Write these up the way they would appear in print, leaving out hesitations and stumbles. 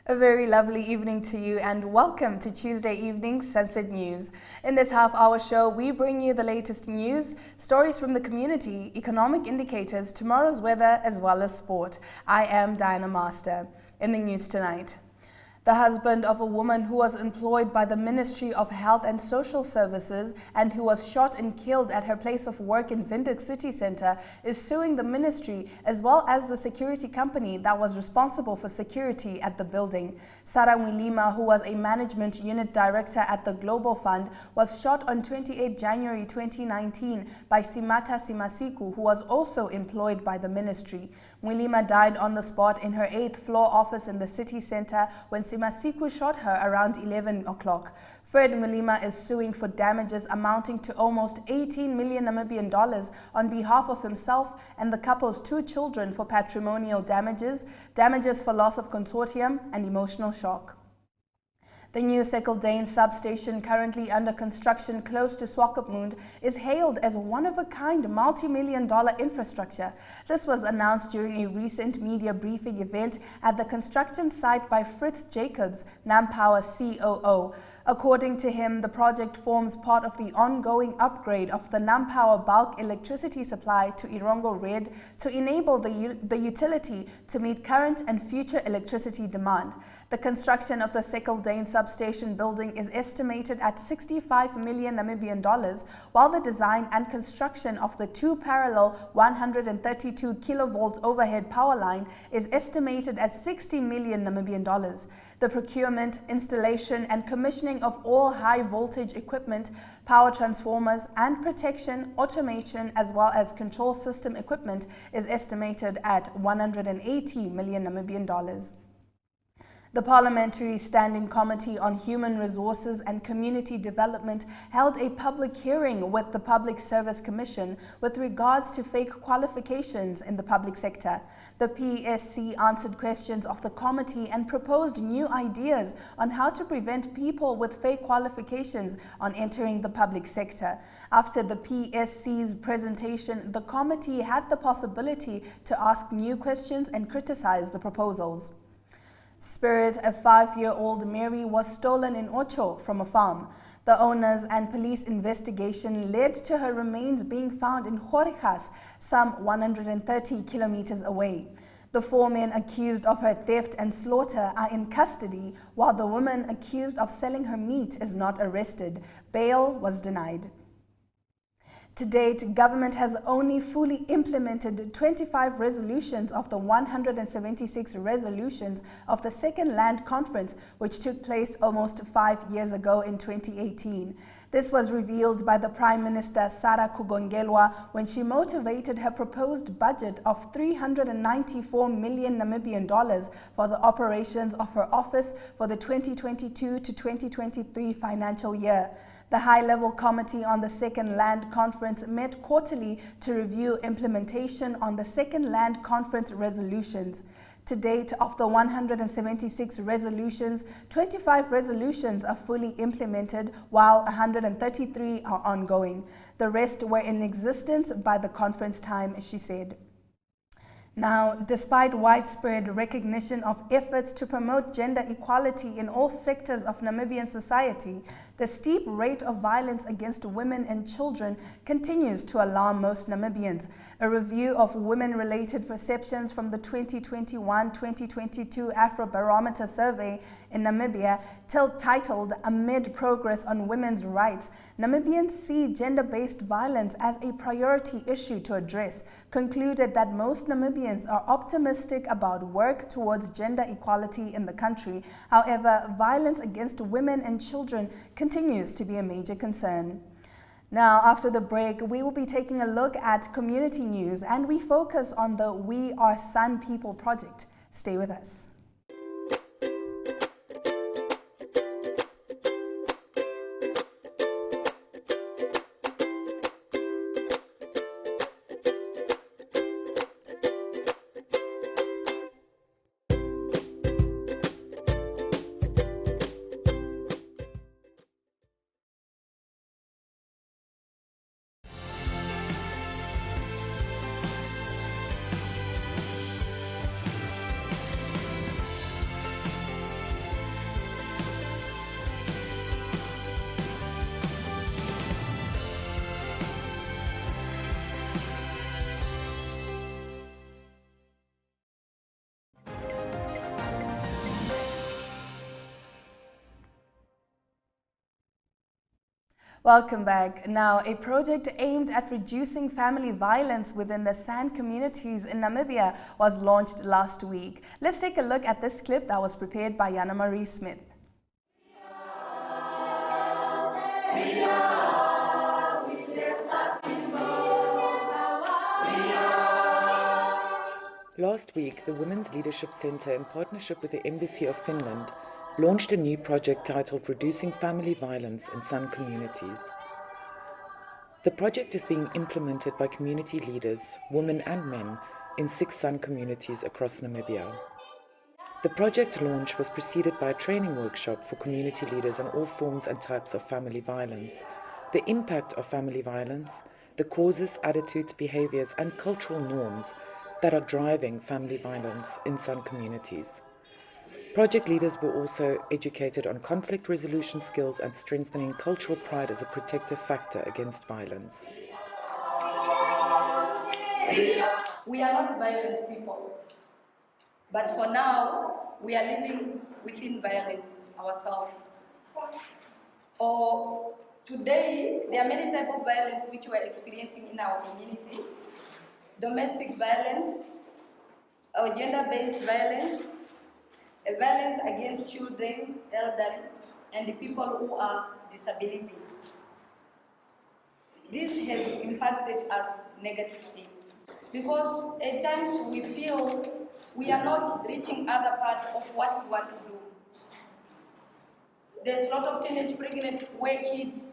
A very lovely evening to you and welcome to Tuesday Evening Sunset News. In this half-hour show, we bring you the latest news, stories from the community, economic indicators, tomorrow's weather, as well as sport. I am Diana Master. In the news tonight, the husband of a woman who was employed by the Ministry of Health and Social Services and who was shot and killed at her place of work in Windhoek City Centre is suing the ministry as well as the security company that was responsible for security at the building. Sarah Mwilima, who was a management unit director at the Global Fund, was shot on 28 January 2019 by Simata Simasiku, who was also employed by the ministry. Mwilima died on the spot in her 8th floor office in the city centre when Simasiku shot her around 11 o'clock. Fred Mwilima is suing for damages amounting to almost 18 million Namibian dollars on behalf of himself and the couple's 2 children for patrimonial damages, damages for loss of consortium, and emotional shock. The new Sekkeldane substation, currently under construction close to Swakopmund, is hailed as one-of-a-kind multi-million-dollar infrastructure. This was announced during a recent media briefing event at the construction site by Fritz Jacobs, Nampower COO. According to him, the project forms part of the ongoing upgrade of the Nampower bulk electricity supply to Irongo Red to enable the utility to meet current and future electricity demand. The construction of the Sekkeldane substation building is estimated at 65 million Namibian dollars, while the design and construction of the 2 parallel 132 kilovolt overhead power line is estimated at 60 million Namibian dollars. The procurement, installation and commissioning of all high voltage equipment, power transformers and protection, automation as well as control system equipment is estimated at 180 million Namibian dollars. The Parliamentary Standing Committee on Human Resources and Community Development held a public hearing with the Public Service Commission with regards to fake qualifications in the public sector. The PSC answered questions of the committee and proposed new ideas on how to prevent people with fake qualifications on entering the public sector. After the PSC's presentation, the committee had the possibility to ask new questions and criticize the proposals. Spirit, a 5-year-old Mary, was stolen in Ocho from a farm. The owners and police investigation led to her remains being found in Gorigas, some 130 kilometers away. The 4 men accused of her theft and slaughter are in custody, while the woman accused of selling her meat is not arrested. Bail was denied. To date, government has only fully implemented 25 resolutions of the 176 resolutions of the Second Land Conference, which took place almost 5 years ago in 2018. This was revealed by the Prime Minister Sarah Kugongelwa when she motivated her proposed budget of 394 million Namibian dollars for the operations of her office for the 2022 to 2023 financial year. The high-level committee on the Second Land Conference met quarterly to review implementation on the Second Land Conference resolutions. To date, of the 176 resolutions, 25 resolutions are fully implemented, while 133 are ongoing. The rest were in existence by the conference time, she said. Now, despite widespread recognition of efforts to promote gender equality in all sectors of Namibian society, the steep rate of violence against women and children continues to alarm most Namibians. A review of women-related perceptions from the 2021-2022 Afrobarometer survey in Namibia, titled Amid Progress on Women's Rights, Namibians see gender-based violence as a priority issue to address, concluded that most Namibians are optimistic about work towards gender equality in the country. However, violence against women and children continues to be a major concern. Now, after the break, we will be taking a look at community news, and we focus on the We Are San People project. Stay with us. Welcome back. Now, a project aimed at reducing family violence within the San communities in Namibia was launched last week. Let's take a look at this clip that was prepared by Yana Marie Smith. Last week, the Women's Leadership Centre, in partnership with the Embassy of Finland, launched a new project titled Reducing Family Violence in San Communities. The project is being implemented by community leaders, women and men, in 6 San communities across Namibia. The project launch was preceded by a training workshop for community leaders on all forms and types of family violence, the impact of family violence, the causes, attitudes, behaviors, and cultural norms that are driving family violence in San communities. Project leaders were also educated on conflict resolution skills and strengthening cultural pride as a protective factor against violence. We are not violent people, but for now, we are living within violence ourselves. Or today, there are many types of violence which we are experiencing in our community. Domestic violence, or gender-based violence, violence against children, elderly, and the people who are disabilities. This has impacted us negatively because at times we feel we are not reaching other parts of what we want to do. There's a lot of teenage pregnant kids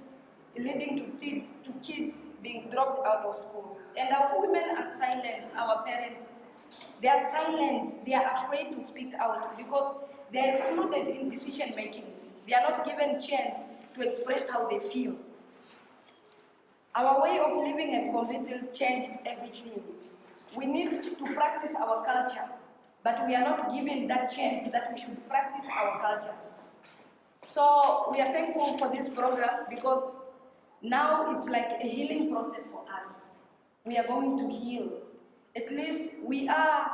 leading to kids being dropped out of school. And our women are silenced, our parents. They are silenced, they are afraid to speak out because they are excluded in decision makings. They are not given a chance to express how they feel. Our way of living has completely changed everything. We need to practice our culture, but we are not given that chance that we should practice our cultures. So we are thankful for this program because now it's like a healing process for us. We are going to heal. At least we are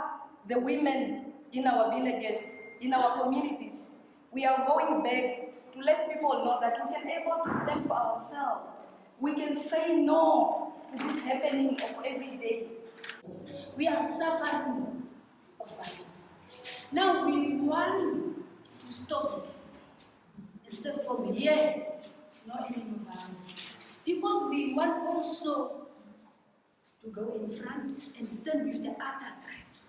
the women in our villages, in our communities. We are going back to let people know that we can be able to stand for ourselves. We can say no to this happening of every day. We are suffering of violence. Now we want to stop it and say from here, no anymore violence. Because we want also to go in front and stand with the other tribes.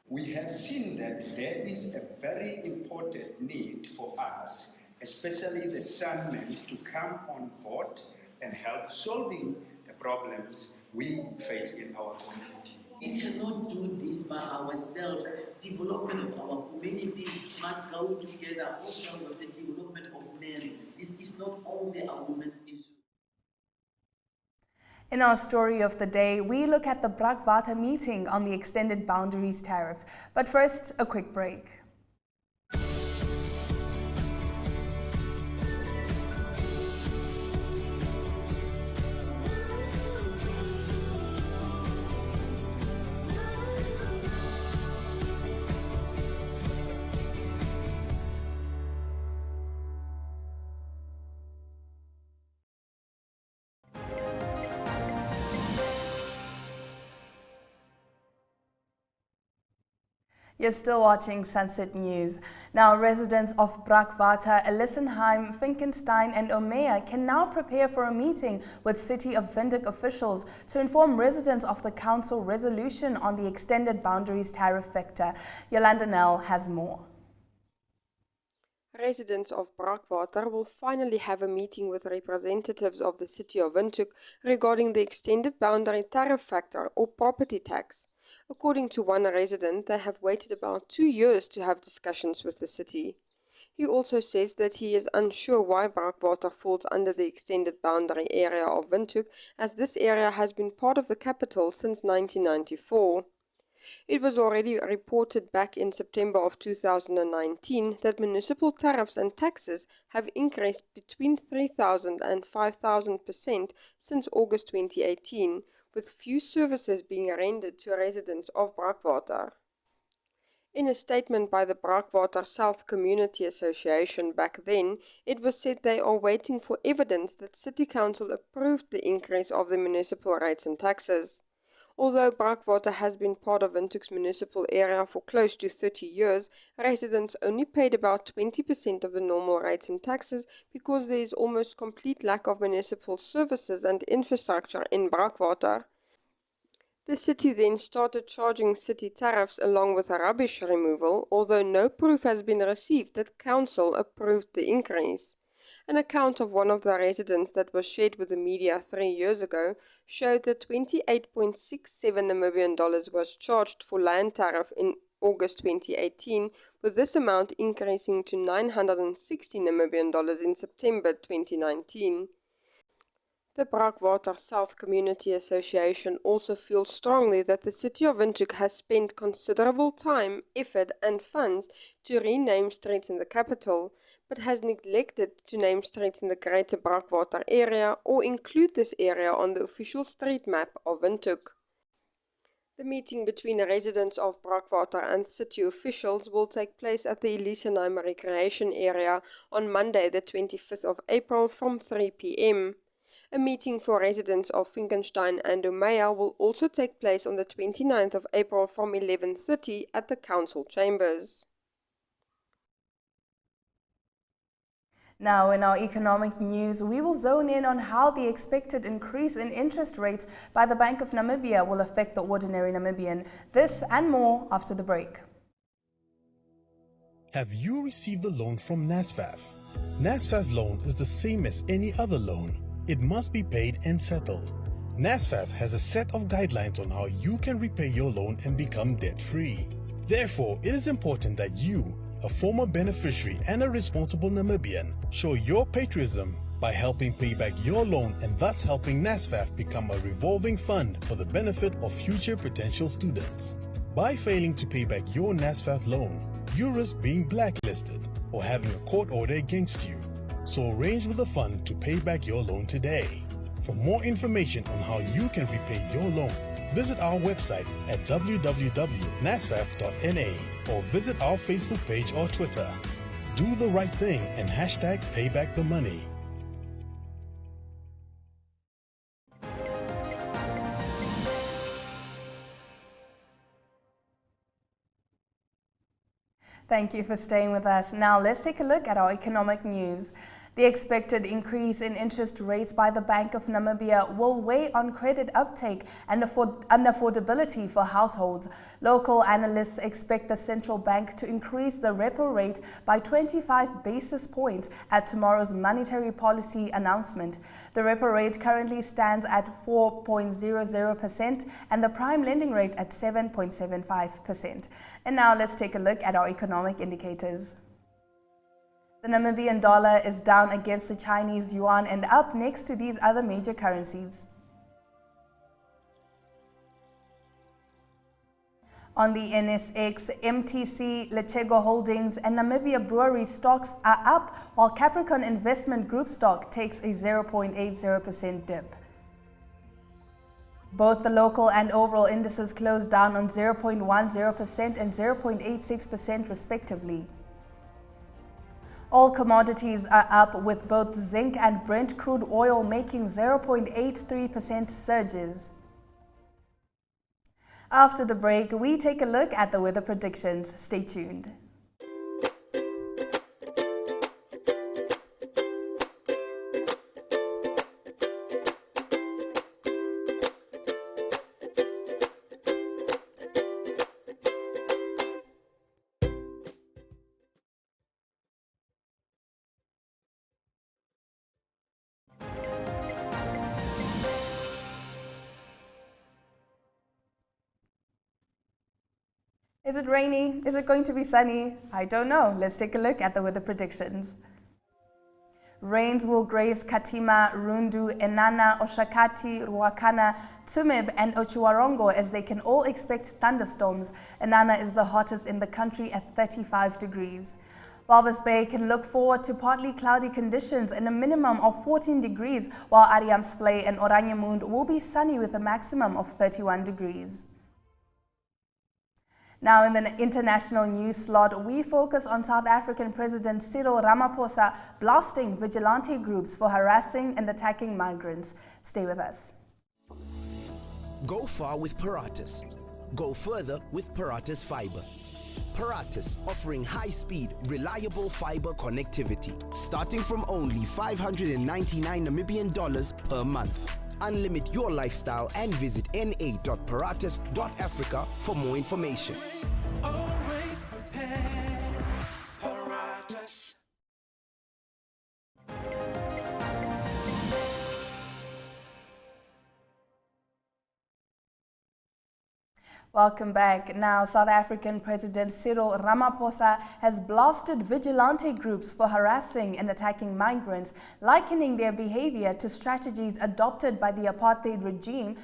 We have seen that there is a very important need for us, especially the San men, to come on board and help solving the problems we face in our community. We cannot do this by ourselves. Development of our communities must go together also with the development of men. This is not only a women's issue. In our story of the day, we look at the Brakwater meeting on the extended boundaries tariff. But first, a quick break. You're still watching Sunset News. Now, residents of Brakwater, Elissenheim, Finkenstein and Omea can now prepare for a meeting with City of Windhoek officials to inform residents of the council resolution on the extended boundaries tariff factor. Yolanda Nell has more. Residents of Brakwater will finally have a meeting with representatives of the City of Windhoek regarding the extended boundary tariff factor or property tax. According to one resident, they have waited about 2 years to have discussions with the city. He also says that he is unsure why Brakwater falls under the extended boundary area of Windhoek, as this area has been part of the capital since 1994. It was already reported back in September of 2019 that municipal tariffs and taxes have increased between 3,000 and 5,000% since August 2018, with few services being rendered to residents of Brakwater. In a statement by the Brakwater South Community Association back then, it was said they are waiting for evidence that City Council approved the increase of the municipal rates and taxes. Although Brakwater has been part of Windhoek's municipal area for close to 30 years, residents only paid about 20% of the normal rates and taxes because there is almost complete lack of municipal services and infrastructure in Brakwater. The city then started charging city tariffs along with rubbish removal, although no proof has been received that council approved the increase. An account of one of the residents that was shared with the media 3 years ago showed that $28.67 Namibian was charged for land tariff in August 2018, with this amount increasing to $960 Namibian in September 2019. The Brakwater South Community Association also feels strongly that the City of Windhoek has spent considerable time, effort and funds to rename streets in the capital, but has neglected to name streets in the Greater Brakwater area or include this area on the official street map of Windhoek. The meeting between the residents of Brakwater and city officials will take place at the Elisenheim Recreation Area on Monday the 25th of April from 3 p.m. A meeting for residents of Finkenstein and Umeya will also take place on the 29th of April from 11:30 at the council chambers. Now, in our economic news, we will zone in on how the expected increase in interest rates by the Bank of Namibia will affect the ordinary Namibian. This and more after the break. Have you received a loan from NSFAF? NSFAF loan is the same as any other loan. It must be paid and settled. NSFAF has a set of guidelines on how you can repay your loan and become debt-free. Therefore, it is important that you, a former beneficiary and a responsible Namibian, show your patriotism by helping pay back your loan and thus helping NSFAF become a revolving fund for the benefit of future potential students. By failing to pay back your NSFAF loan, you risk being blacklisted or having a court order against you. So arrange with the fund to pay back your loan today. For more information on how you can repay your loan, visit our website at www.nasfaf.na or visit our Facebook page or Twitter. Do the right thing and hashtag #paybackthemoney. Thank you for staying with us. Now let's take a look at our economic news. The expected increase in interest rates by the Bank of Namibia will weigh on credit uptake and affordability for households. Local analysts expect the central bank to increase the repo rate by 25 basis points at tomorrow's monetary policy announcement. The repo rate currently stands at 4.00% and the prime lending rate at 7.75%. And now let's take a look at our economic indicators. The Namibian dollar is down against the Chinese yuan and up next to these other major currencies. On the NSX, MTC, Lechego Holdings and Namibia Brewery stocks are up, while Capricorn Investment Group stock takes a 0.80% dip. Both the local and overall indices closed down on 0.10% and 0.86% respectively. All commodities are up, with both zinc and Brent crude oil making 0.83% surges. After the break, we take a look at the weather predictions. Stay tuned. Is it rainy? Is it going to be sunny? I don't know. Let's take a look at the weather predictions. Rains will grace Katima, Rundu, Enana, Oshakati, Ruakana, Tsumeb and Ochuarongo as they can all expect thunderstorms. Enana is the hottest in the country at 35 degrees. Walvis Bay can look forward to partly cloudy conditions and a minimum of 14 degrees, while Ariamsvlei and Oranjemund will be sunny with a maximum of 31 degrees. Now, in the international news slot, we focus on South African President Cyril Ramaphosa blasting vigilante groups for harassing and attacking migrants. Stay with us. Go far with Paratus. Go further with Paratus Fiber. Paratus, offering high-speed, reliable fiber connectivity, starting from only 599 Namibian dollars per month. Unlimit your lifestyle and visit na.paratus.africa for more information. Always prepared. Paratus. Welcome back. Now, South African President Cyril Ramaphosa has blasted vigilante groups for harassing and attacking migrants, likening their behavior to strategies adopted by the apartheid regime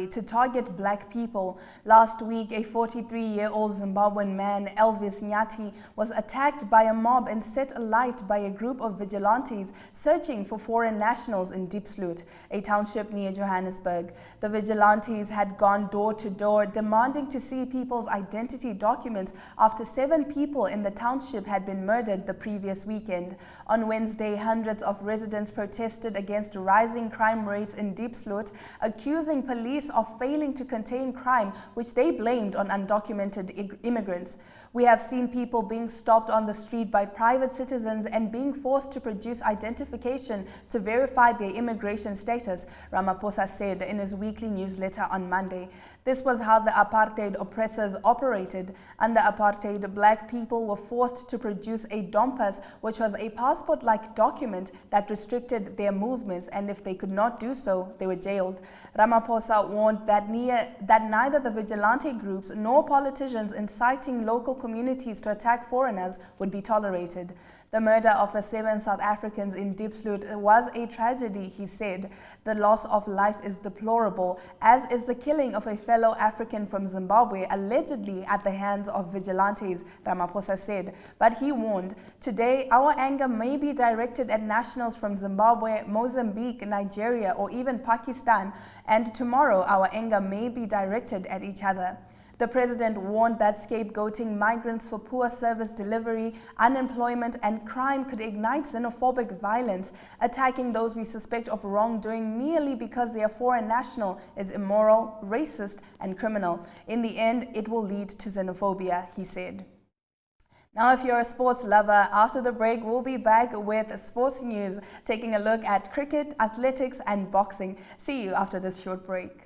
to target black people. Last week, a 43-year-old Zimbabwean man, Elvis Nyati, was attacked by a mob and set alight by a group of vigilantes searching for foreign nationals in Diepsloot, a township near Johannesburg. The vigilantes had gone door to door demanding to see people's identity documents after 7 people in the township had been murdered the previous weekend. On Wednesday, hundreds of residents protested against rising crime rates in Diepsloot, accusing police of failing to contain crime, which they blamed on undocumented immigrants. We have seen people being stopped on the street by private citizens and being forced to produce identification to verify their immigration status, Ramaphosa said in his weekly newsletter on Monday. This was how the apartheid oppressors operated. Under apartheid, black people were forced to produce a dompas, which was a passport-like document that restricted their movements, and if they could not do so, they were jailed. Ramaphosa warned that neither the vigilante groups nor politicians inciting local communities to attack foreigners would be tolerated. The murder of the 7 South Africans in Diepsloot was a tragedy, he said. The loss of life is deplorable, as is the killing of a fellow African from Zimbabwe, allegedly at the hands of vigilantes, Ramaphosa said. But he warned, today our anger may be directed at nationals from Zimbabwe, Mozambique, Nigeria, or even Pakistan, and tomorrow our anger may be directed at each other. The president warned that scapegoating migrants for poor service delivery, unemployment, and crime could ignite xenophobic violence. Attacking those we suspect of wrongdoing merely because they are foreign national is immoral, racist, and criminal. In the end, it will lead to xenophobia, he said. Now, if you're a sports lover, after the break, we'll be back with sports news, taking a look at cricket, athletics, and boxing. See you after this short break.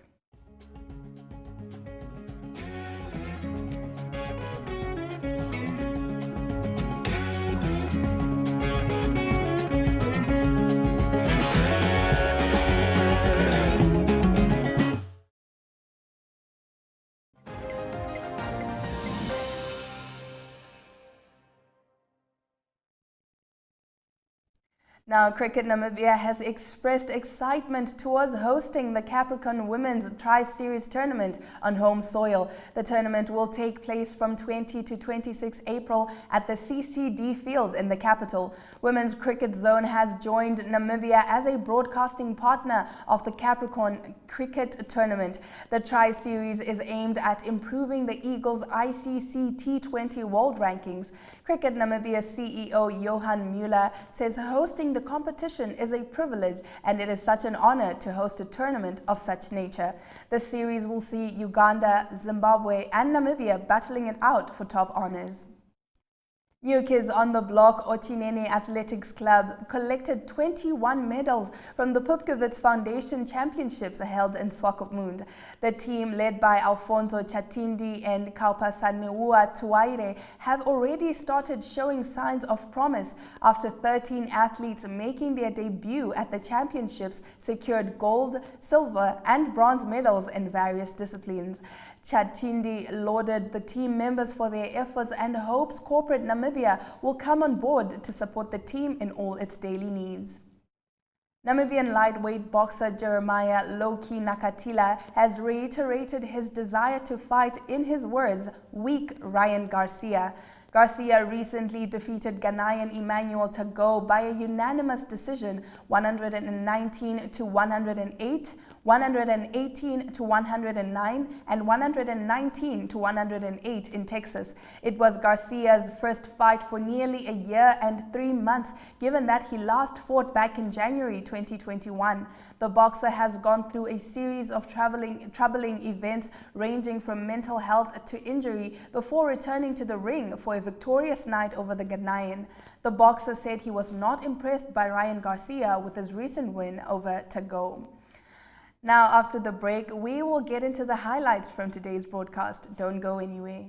Now, Cricket Namibia has expressed excitement towards hosting the Capricorn Women's Tri-Series Tournament on home soil. The tournament will take place from 20 to 26 April at the CCD field in the capital. Women's Cricket Zone has joined Namibia as a broadcasting partner of the Capricorn Cricket Tournament. The Tri-Series is aimed at improving the Eagles' ICC T20 World Rankings. Cricket Namibia CEO Johan Mueller says hosting the competition is a privilege and it is such an honor to host a tournament of such nature. The series will see Uganda, Zimbabwe, and Namibia battling it out for top honors. New Kids on the Block Ochinene Athletics Club collected 21 medals from the Pupkewitz Foundation Championships held in Swakopmund. The team, led by Alfonso Chatindi and Kaupasaneua Tuaire, have already started showing signs of promise after 13 athletes making their debut at the championships secured gold, silver, and bronze medals in various disciplines. Chatindi lauded the team members for their efforts and hopes corporate Namibia will come on board to support the team in all its daily needs. Namibian lightweight boxer Jeremiah Loki Nakatila has reiterated his desire to fight, in his words, weak Ryan Garcia. Garcia recently defeated Ghanaian Emmanuel Tagoe by a unanimous decision, 119 to 108, 118 to 109, and 119 to 108 in Texas. It was Garcia's first fight for nearly a year and 3 months, given that he last fought back in January 2021. The boxer has gone through a series of troubling events ranging from mental health to injury before returning to the ring for a victorious night over the Ghanaian. The boxer said he was not impressed by Ryan Garcia with his recent win over Tagoe. Now, after the break, we will get into the highlights from today's broadcast. Don't go anywhere.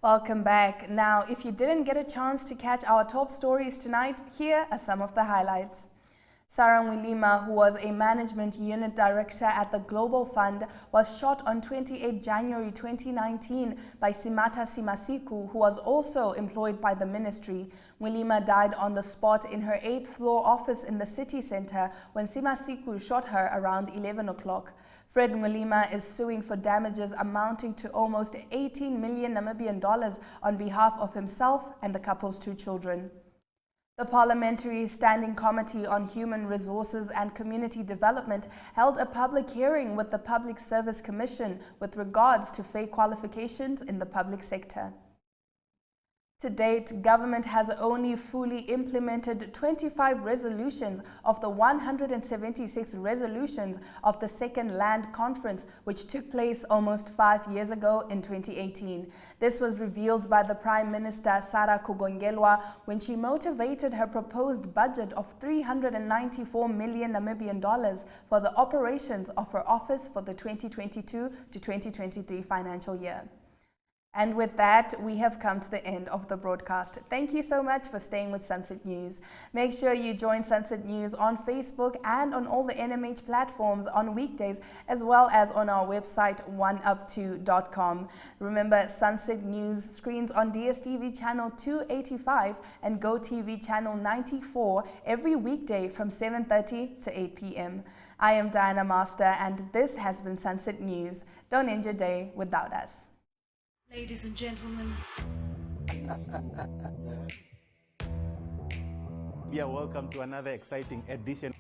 Welcome back. Now, if you didn't get a chance to catch our top stories tonight, here are some of the highlights. Sarah Mwilima, who was a management unit director at the Global Fund, was shot on 28 January 2019 by Simata Simasiku, who was also employed by the ministry. Mwilima died on the spot in her 8th floor office in the city center when Simasiku shot her around 11 o'clock. Fred Mwilima is suing for damages amounting to almost 18 million Namibian dollars on behalf of himself and the couple's 2 children. The Parliamentary Standing Committee on Human Resources and Community Development held a public hearing with the Public Service Commission with regards to fake qualifications in the public sector. To date, government has only fully implemented 25 resolutions of the 176 resolutions of the Second Land Conference, which took place almost 5 years ago in 2018. This was revealed by the Prime Minister Sarah Kugongelwa when she motivated her proposed budget of 394 million Namibian dollars for the operations of her office for the 2022 to 2023 financial year. And with that, we have come to the end of the broadcast. Thank you so much for staying with Sunset News. Make sure you join Sunset News on Facebook and on all the NMH platforms on weekdays, as well as on our website, oneup2.com. Remember, Sunset News screens on DSTV channel 285 and GoTV channel 94 every weekday from 7:30 to 8 p.m. I am Diana Master, and this has been Sunset News. Don't end your day without us. Ladies and gentlemen. Yeah, welcome to another exciting edition.